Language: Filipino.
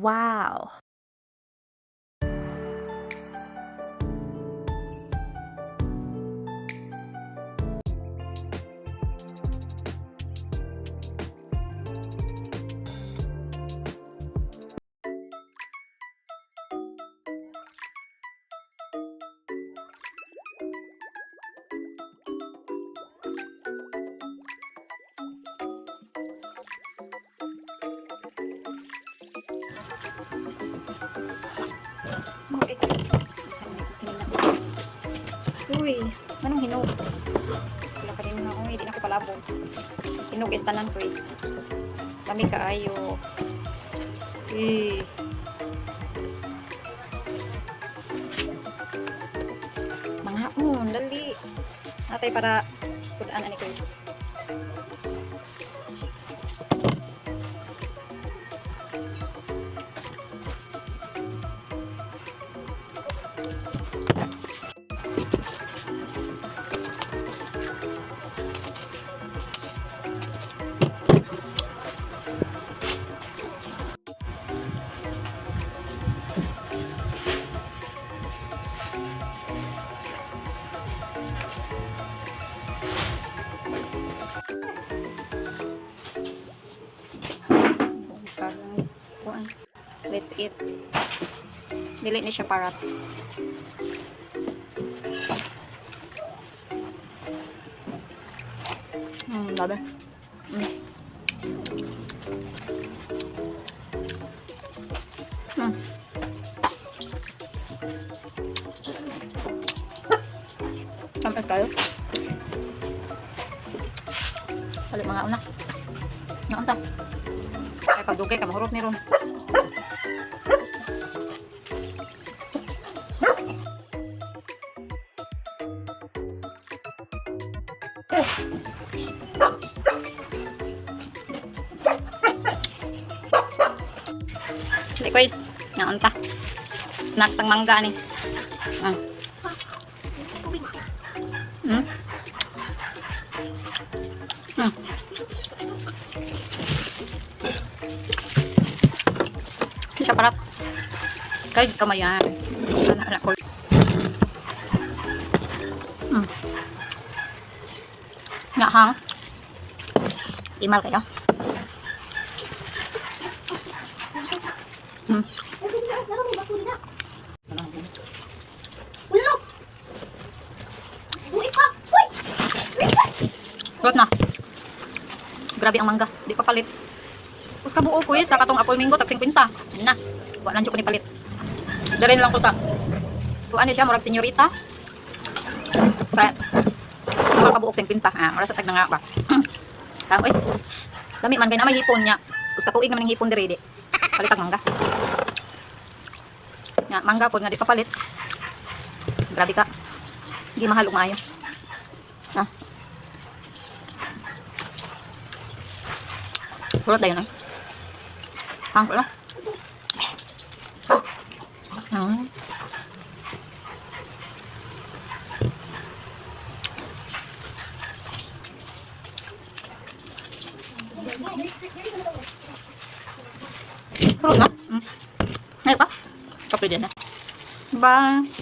Wow. Okay, guys. Uy, anong hinog? Wala pa rin na ako. Hindi na ako palabog. Hinog is tanan, Chris. Kami kaayo. Mga hapon, dali. Natay para sudaan ani Chris. Let's eat. Dili ni siya parat. Labi. Sampai tayo. Balik mga una. Naunta. Ay pagdugay ka mahurot ni ron. Hindi guys, naunta. Snacks tang mangga ni. Hindi siya parat. Kahit kamayan. Anak ko. Nga hang. Imal kayo. Rot na. Grabe ang mangga. Di pa palit. Tapos kabuo ko sa katong apple mango tag 50. Yan na. Wa lang jud ko ni palit. Darin lang ko ta. Kuan siya murag senyorita. Kaya kabuok 50. Ora sa tag na nga ba. Tang oy. Lami man kay na may hipon nya. Tapos katuig naman ng hipon diri di. Palit ang mangga. Nga mangga pod nga di pa palit. Grabe ka. Hindi mahal ug maayo. Pulot dayon. Hang pula. Pulot na. Ngayon pa. Kape din na. Bye.